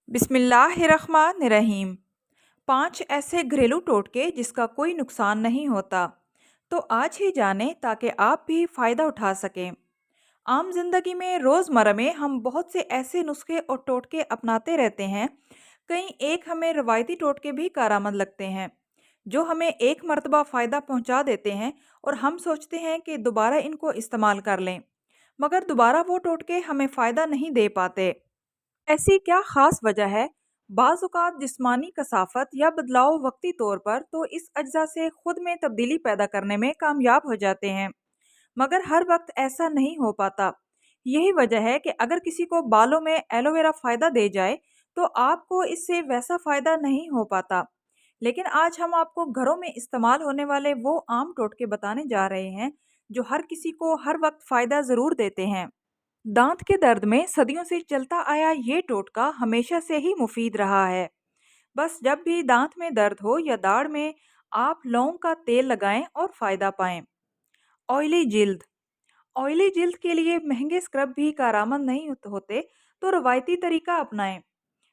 बिस्मिल्लाहिर्रहमानिर्रहीम। 5 ऐसे घरेलू टोटके जिसका कोई नुकसान नहीं होता। तो आज ही जानें ताकि आप भी फ़ायदा उठा सकें। आम जिंदगी में रोज़मर्रा में हम बहुत से ऐसे नुस्खे और टोटके अपनाते रहते हैं। कहीं एक हमें रवायती टोटके भी कारआमद लगते हैं जो हमें एक मर्तबा फ़ायदा पहुंचा देते हैं और हम सोचते हैं कि दोबारा इनको इस्तेमाल कर लें, मगर दोबारा वो टोटके हमें फ़ायदा नहीं दे पाते। ऐसी क्या ख़ास वजह है? बाज़ औक़ात जिस्मानी कसाफ़त या बदलाव वक्ती तौर पर तो इस अज्जा से खुद में तब्दीली पैदा करने में कामयाब हो जाते हैं, मगर हर वक्त ऐसा नहीं हो पाता। यही वजह है कि अगर किसी को बालों में एलोवेरा फ़ायदा दे जाए, तो आपको इससे वैसा फ़ायदा नहीं हो पाता। लेकिन आज हम आपको घरों में इस्तेमाल होने वाले वो आम टोटके बताने जा रहे हैं, जो हर किसी को हर वक्त फ़ायदा ज़रूर देते हैं। दांत के दर्द में सदियों से चलता आया ये टोटका हमेशा से ही मुफीद रहा है। बस जब भी दांत में दर्द हो या दाढ़ में, आप लौंग का तेल लगाएं और फायदा पाएं। ऑयली जिल्द। ऑयली जिल्द के लिए महंगे स्क्रब भी कारआमद नहीं होते, तो रवायती तरीका अपनाएं।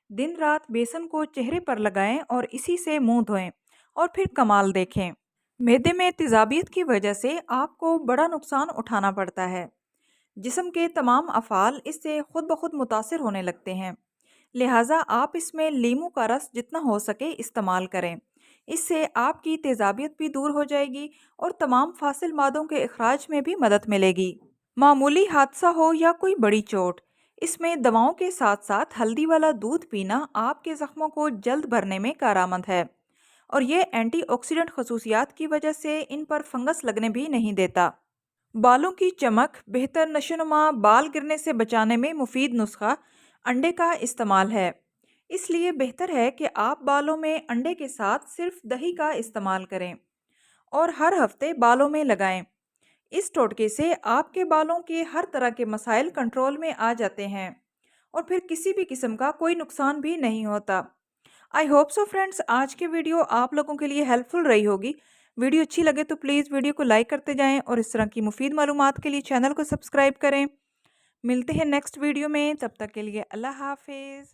दिन रात बेसन को चेहरे पर लगाएं और इसी से मुंह धोएं और फिर कमाल देखें। मैदे में तेजाबियत की वजह से आपको बड़ा नुकसान उठाना पड़ता है। जिस्म के तमाम अफ़ाल इससे खुद ब खुद मुतासिर होने लगते हैं, लिहाजा आप इसमें लीमू का रस जितना हो सके इस्तेमाल करें। इससे आपकी तेज़ाबियत भी दूर हो जाएगी और तमाम फासिल मादों के अखराज में भी मदद मिलेगी। मामूली हादसा हो या कोई बड़ी चोट, इसमें दवाओं के साथ साथ हल्दी वाला दूध पीना आपके ज़ख्मों को जल्द भरने में कारआमद है, और ये एंटीऑक्सीडेंट खसूसियात की वजह से इन पर फंगस लगने भी नहीं देता। बालों की चमक, बेहतर नशोनुमा, बाल गिरने से बचाने में मुफीद नुस्खा अंडे का इस्तेमाल है। इसलिए बेहतर है कि आप बालों में अंडे के साथ सिर्फ दही का इस्तेमाल करें और हर हफ्ते बालों में लगाएं। इस टोटके से आपके बालों के हर तरह के मसाइल कंट्रोल में आ जाते हैं और फिर किसी भी किस्म का कोई नुकसान भी नहीं होता। आई होप सो फ्रेंड्स, आज की वीडियो आप लोगों के लिए हेल्पफुल रही होगी। वीडियो अच्छी लगे तो प्लीज़ वीडियो को लाइक करते जाएं और इस तरह की मुफीद मालूमात के लिए चैनल को सब्सक्राइब करें। मिलते हैं नेक्स्ट वीडियो में, तब तक के लिए अल्लाह हाफिज़।